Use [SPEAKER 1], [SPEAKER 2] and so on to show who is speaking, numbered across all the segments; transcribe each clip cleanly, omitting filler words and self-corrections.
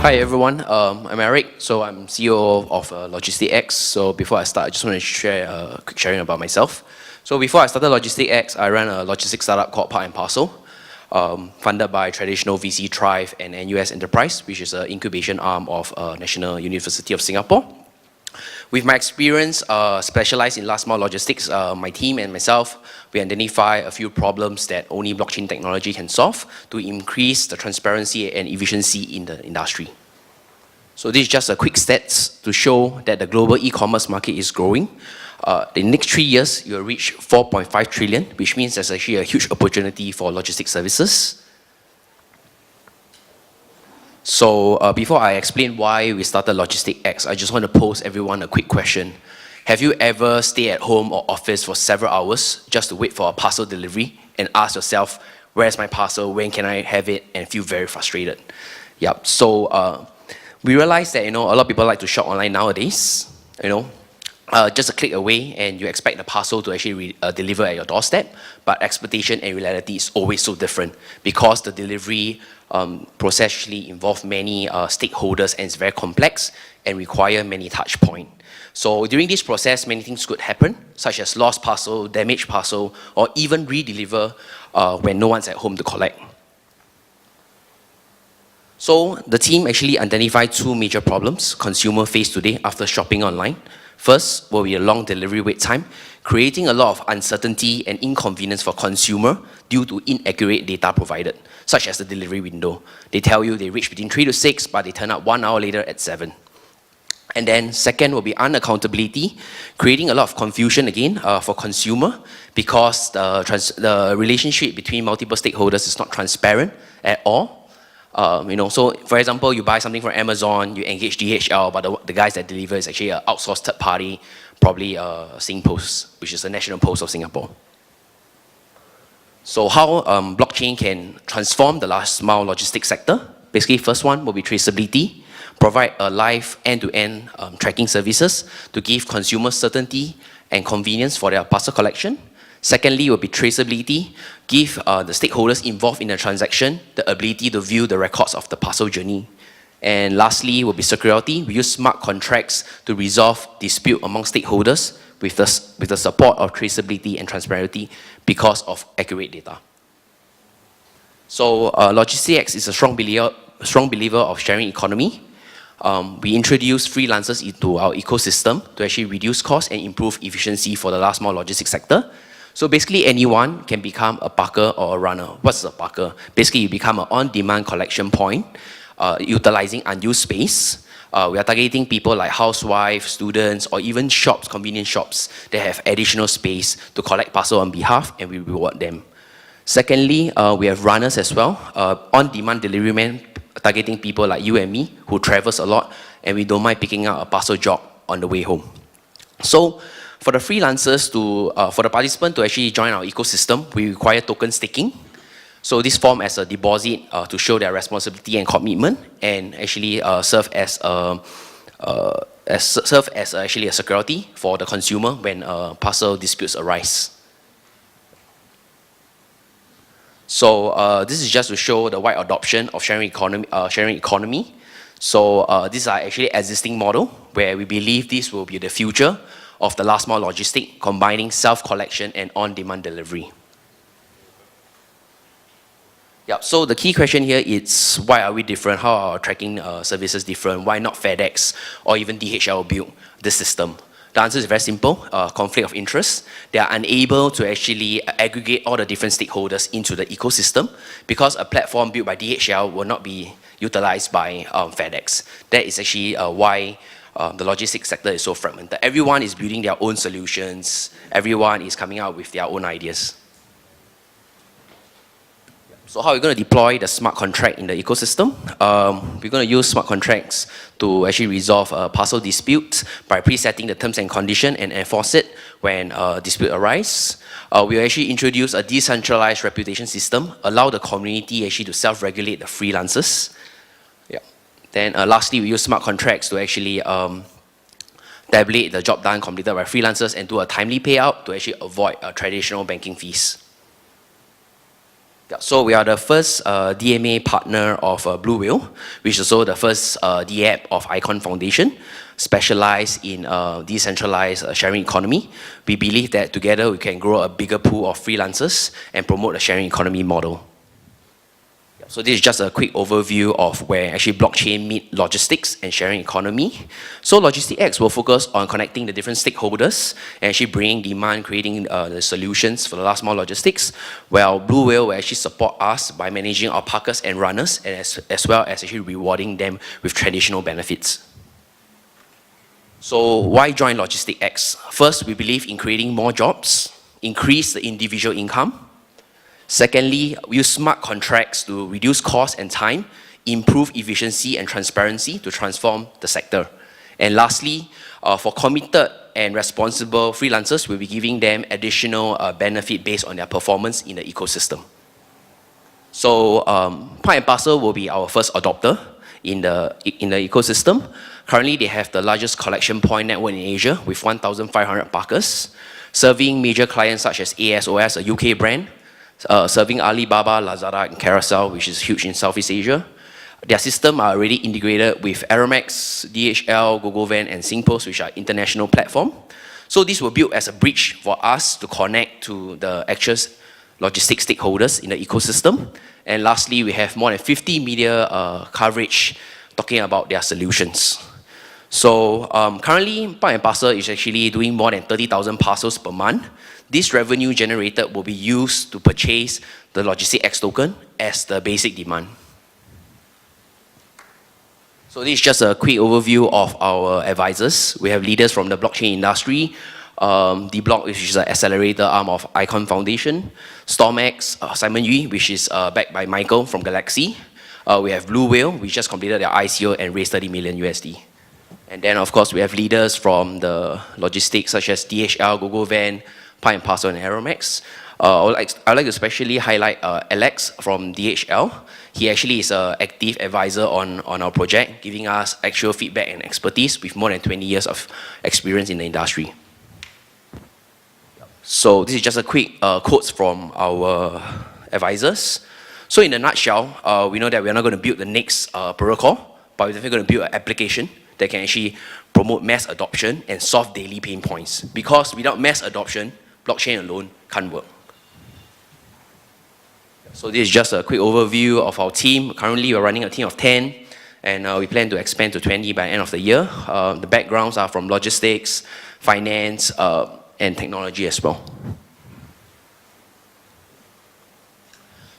[SPEAKER 1] Hi everyone, I'm Erik, so I'm CEO of LogisticsX. So before I start, I just want to share a quick sharing about myself. So before I started LogisticsX, I ran a logistics startup called Part & Parcel, funded by traditional VC Thrive and NUS Enterprise, which is an incubation arm of National University of Singapore. With my experience specialized in last mile logistics, my team and myself, we identify a few problems that only blockchain technology can solve to increase the transparency and efficiency in the industry. So this is just a quick stats to show that the global e-commerce market is growing. In the next 3 years, you'll reach 4.5 trillion, which means there's actually a huge opportunity for logistics services. So before I explain why we started LogisticsX, I just want to pose everyone a quick question. Have you ever stayed at home or office for several hours just to wait for a parcel delivery and ask yourself, where's my parcel, when can I have it, and feel very frustrated? Yep. So we realized that a lot of people like to shop online nowadays. Just a click away and you expect the parcel to actually deliver at your doorstep, but expectation and reality is always so different because the delivery process actually involves many stakeholders and it's very complex and require many touch points. So during this process, many things could happen, such as lost parcel, damaged parcel, or even re-deliver when no one's at home to collect. So the team actually identified two major problems consumers face today after shopping online. First will be a long delivery wait time, creating a lot of uncertainty and inconvenience for consumer due to inaccurate data provided, such as the delivery window. They tell you they reach between 3 to 6, but they turn up 1 hour later at 7. And then second will be unaccountability, creating a lot of confusion again for consumer because the relationship between multiple stakeholders is not transparent at all. So for example, you buy something from Amazon, you engage DHL, but the guys that deliver is actually an outsourced third party, probably Singpost, which is the National Post of Singapore. So how blockchain can transform the last mile logistics sector? Basically, first one will be traceability, provide a live end-to-end tracking services to give consumers certainty and convenience for their parcel collection. Secondly, will be traceability, give the stakeholders involved in the transaction the ability to view the records of the parcel journey. And lastly, will be security. We use smart contracts to resolve dispute among stakeholders with the support of traceability and transparency because of accurate data. So LogisticsX is a strong believer of sharing economy. We introduced freelancers into our ecosystem to actually reduce costs and improve efficiency for the last mile logistics sector. So basically anyone can become a packer or a runner. What's a packer? Basically you become an on-demand collection point, utilizing unused space. We are targeting people like housewives, students, or even shops, convenience shops that have additional space to collect parcel on behalf, and we reward them. Secondly, we have runners as well, on-demand delivery men targeting people like you and me who travels a lot and we don't mind picking up a parcel job on the way home. So for the freelancers for the participant to actually join our ecosystem, we require token staking. So this form as a deposit to show their responsibility and commitment and actually serve as actually a security for the consumer when parcel disputes arise. So this is just to show the wide adoption of sharing economy. So these are actually existing model where we believe this will be the future of the last mile logistic, combining self-collection and on-demand delivery. Yep, so the key question here is why are we different? How are our tracking services different? Why not FedEx or even DHL build this system? The answer is very simple, conflict of interest. They are unable to actually aggregate all the different stakeholders into the ecosystem because a platform built by DHL will not be utilized by FedEx. That is actually why the logistics sector is so fragmented. Everyone is building their own solutions. Everyone is coming out with their own ideas. So how are we going to deploy the smart contract in the ecosystem? We're going to use smart contracts to actually resolve parcel disputes by presetting the terms and conditions and enforce it when dispute arise. We will actually introduce a decentralized reputation system, allow the community actually to self-regulate the freelancers. Yeah. Then lastly, we use smart contracts to actually tabulate the job done completed by freelancers and do a timely payout to actually avoid traditional banking fees. Yeah, so we are the first DMA partner of Blue Whale, which is also the first DApp of Icon Foundation, specialized in decentralized sharing economy. We believe that together we can grow a bigger pool of freelancers and promote a sharing economy model. So this is just a quick overview of where actually blockchain meet logistics and sharing economy. So LogisticsX will focus on connecting the different stakeholders and actually bringing demand, creating the solutions for the last mile logistics, while Blue Whale will actually support us by managing our packers and runners, and as well as actually rewarding them with traditional benefits. So why join LogisticsX? First, we believe in creating more jobs, increase the individual income. Secondly, we use smart contracts to reduce cost and time, improve efficiency and transparency to transform the sector. And lastly, for committed and responsible freelancers, we'll be giving them additional benefit based on their performance in the ecosystem. So Part and Parcel will be our first adopter in the ecosystem. Currently, they have the largest collection point network in Asia with 1,500 parkers, serving major clients such as ASOS, a UK brand, serving Alibaba, Lazada, and Carousel, which is huge in Southeast Asia. Their systems are already integrated with Aramex, DHL, GoGoVan, and SingPost, which are international platforms. So this will build as a bridge for us to connect to the actual logistics stakeholders in the ecosystem. And lastly, we have more than 50 media coverage talking about their solutions. So currently, Part and Parcel is actually doing more than 30,000 parcels per month. This revenue generated will be used to purchase the LogisticsX token as the basic demand. So this is just a quick overview of our advisors. We have leaders from the blockchain industry, D-Block, which is an accelerator arm of Icon Foundation, StormX, Simon Yu, which is backed by Michael from Galaxy. We have Blue Whale, which just completed their ICO and raised 30 million USD. And then, of course, we have leaders from the logistics such as DHL, GoGoVan, Part and Parcel, and Aramex. I would like to especially highlight Alex from DHL. He actually is an active advisor on our project, giving us actual feedback and expertise with more than 20 years of experience in the industry. So this is just a quick quotes from our advisors. So in a nutshell, we know that we're not going to build the next protocol, but we're definitely going to build an application that can actually promote mass adoption and solve daily pain points. Because without mass adoption, blockchain alone can't work. So this is just a quick overview of our team. Currently, we're running a team of 10, and we plan to expand to 20 by the end of the year. The backgrounds are from logistics, finance, and technology as well.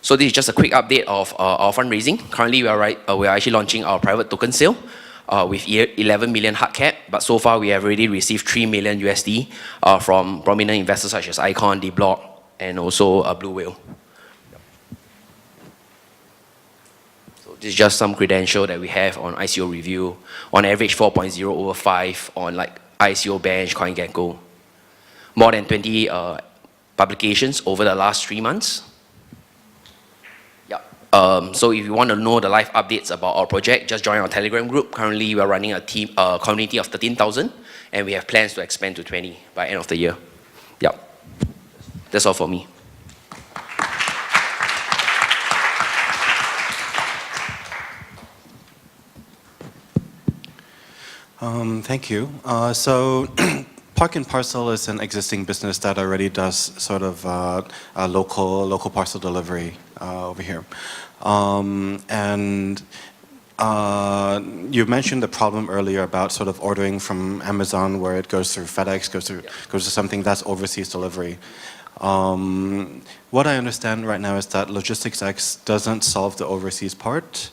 [SPEAKER 1] So this is just a quick update of our fundraising. Currently, we are actually launching our private token sale with 11 million hard cap, but so far we have already received 3 million USD from prominent investors such as Icon, D-Block, and also Blue Whale. So this is just some credential that we have on ICO review. On average, 4.0 over 5 on like ICO Bench, CoinGecko. More than 20 publications over the last 3 months. So if you want to know the live updates about our project, just join our Telegram group. Currently, we are running a community of 13,000, and we have plans to expand to 20 by end of the year. Yeah, that's all for me.
[SPEAKER 2] Thank you. So Park and Parcel is an existing business that already does sort of a local parcel delivery over here. You mentioned the problem earlier about sort of ordering from Amazon where it goes through FedEx, goes to something that's overseas delivery. What I understand right now is that LogisticsX doesn't solve the overseas part.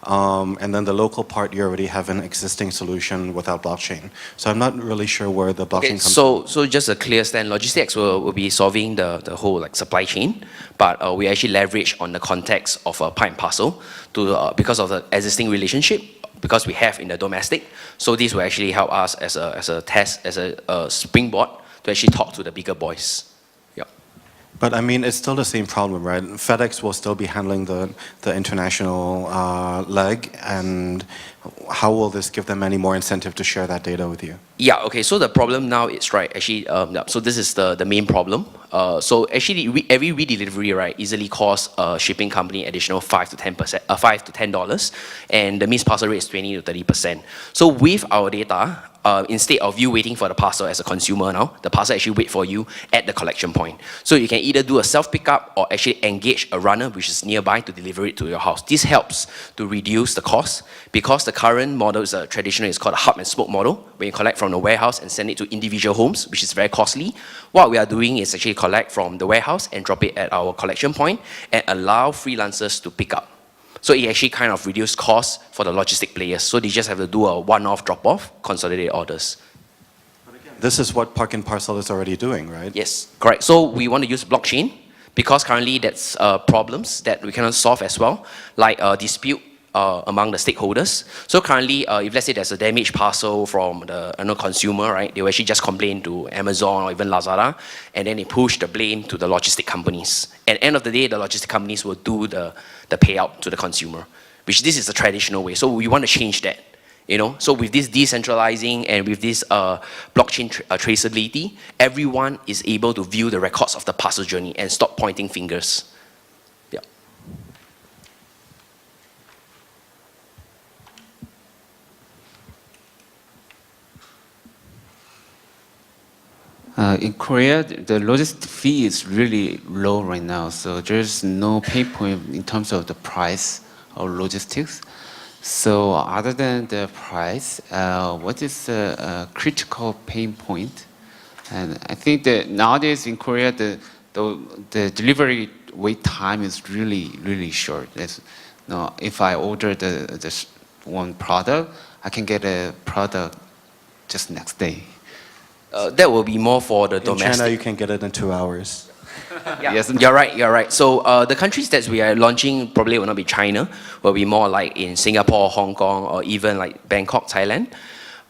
[SPEAKER 2] And then the local part, you already have an existing solution without blockchain. So I'm not really sure where the blockchain comes from.
[SPEAKER 1] So just a clear stand, LogisticsX will be solving the whole like supply chain, but we actually leverage on the context of a Part and Parcel to because of the existing relationship, because we have in the domestic. So this will actually help us as a test, as a springboard to actually talk to the bigger boys.
[SPEAKER 2] But I mean, it's still the same problem, right? FedEx will still be handling the international leg, and how will this give them any more incentive to share that data with you?
[SPEAKER 1] Yeah, okay, so the problem now is, right, actually, so this is the main problem. So actually, every redelivery, right, easily costs a shipping company additional $5 to $10, and the missed parcel rate is 20 to 30%. So with our data, instead of you waiting for the parcel as a consumer now, the parcel actually wait for you at the collection point. So you can either do a self-pickup or actually engage a runner which is nearby to deliver it to your house. This helps to reduce the cost because the current model is traditional, it's called a hub and spoke model, where you collect from the warehouse and send it to individual homes, which is very costly. What we are doing is actually collect from the warehouse and drop it at our collection point and allow freelancers to pick up. So it actually kind of reduces costs for the logistic players. So they just have to do a one-off drop-off, consolidate orders.
[SPEAKER 2] This is what Park and Parcel is already doing, right?
[SPEAKER 1] Yes, correct. So we want to use blockchain because currently that's problems that we cannot solve as well, like a dispute among the stakeholders. So currently, if let's say there's a damaged parcel from the consumer, right, they will actually just complain to Amazon or even Lazada, and then they push the blame to the logistic companies. At the end of the day, the logistic companies will do the payout to the consumer, which this is the traditional way. So we want to change that. So with this decentralizing and with this blockchain traceability, everyone is able to view the records of the parcel journey and stop pointing fingers. Yeah.
[SPEAKER 3] In Korea, the logistic fee is really low right now, so there's no pain point in terms of the price of logistics. So other than the price, what is the critical pain point? And I think that nowadays in Korea, the delivery wait time is really short. If I order this one product, I can get a product just next day.
[SPEAKER 1] That will be more for the domestic.
[SPEAKER 2] In China, you can get it in 2 hours.
[SPEAKER 1] Yeah. Yes, you're right. So the countries that we are launching probably will not be China, will be more like in Singapore, Hong Kong, or even like Bangkok, Thailand.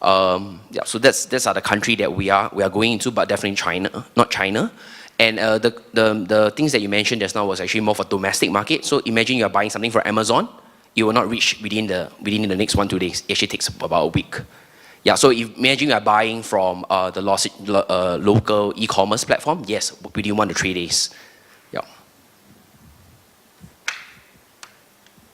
[SPEAKER 1] So that's are the country that we are going into, but definitely China, not China. And the things that you mentioned just now was actually more for domestic market. So imagine you are buying something from Amazon, it will not reach within the next 1-2 days. It actually takes about a week. Yeah, so imagine you are buying from the local e-commerce platform, yes, within 1 to 3 days. Yeah.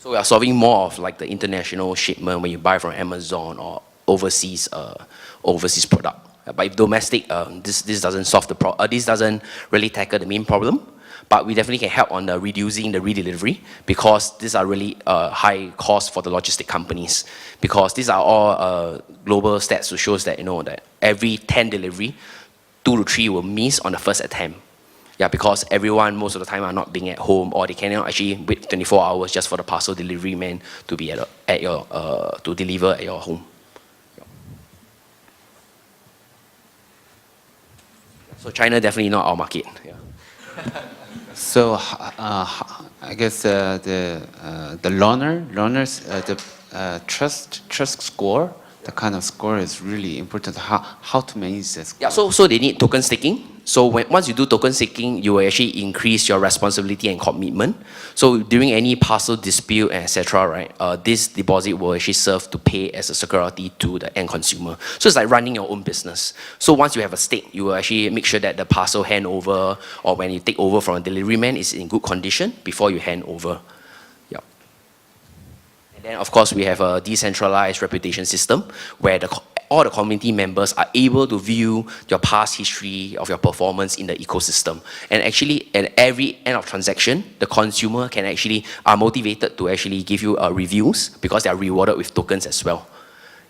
[SPEAKER 1] So we are solving more of like the international shipment when you buy from Amazon or overseas product. But if domestic, this doesn't solve this doesn't really tackle the main problem. But we definitely can help on reducing the redelivery because these are really high cost for the logistic companies. Because these are all global stats that shows that that every 10 delivery, 2 to 3 will miss on the first attempt. Yeah, because everyone most of the time are not being at home or they cannot actually wait 24 hours just for the parcel delivery man to be to deliver at your home. So China definitely not our market. Yeah.
[SPEAKER 3] So I guess the learners trust score, the kind of score is really important. How to manage this?
[SPEAKER 1] Yeah, so they need token staking. So once you do token staking, you will actually increase your responsibility and commitment. So during any parcel dispute, etc., right, this deposit will actually serve to pay as a security to the end consumer. So it's like running your own business. So once you have a stake, you will actually make sure that the parcel handover or when you take over from a delivery man is in good condition before you hand over. Yeah. And then of course we have a decentralized reputation system where all the community members are able to view your past history of your performance in the ecosystem. And actually, at every end of transaction, the consumer are motivated to actually give you reviews because they are rewarded with tokens as well.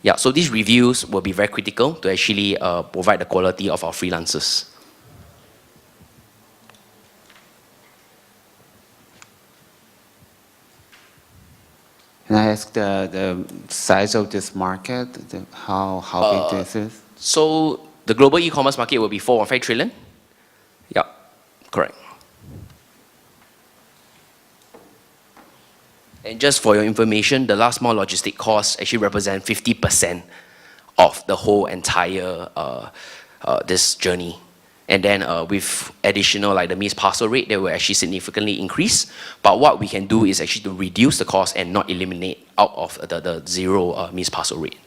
[SPEAKER 1] Yeah, so these reviews will be very critical to actually provide the quality of our freelancers.
[SPEAKER 3] Can I ask the size of this market, how big this is?
[SPEAKER 1] So the global e-commerce market will be 4.5 trillion. Yeah, correct. And just for your information, the last mile logistic costs actually represent 50% of the whole entire this journey. And then with additional like the missed parcel rate, they will actually significantly increase. But what we can do is actually to reduce the cost and not eliminate out of the zero missed parcel rate.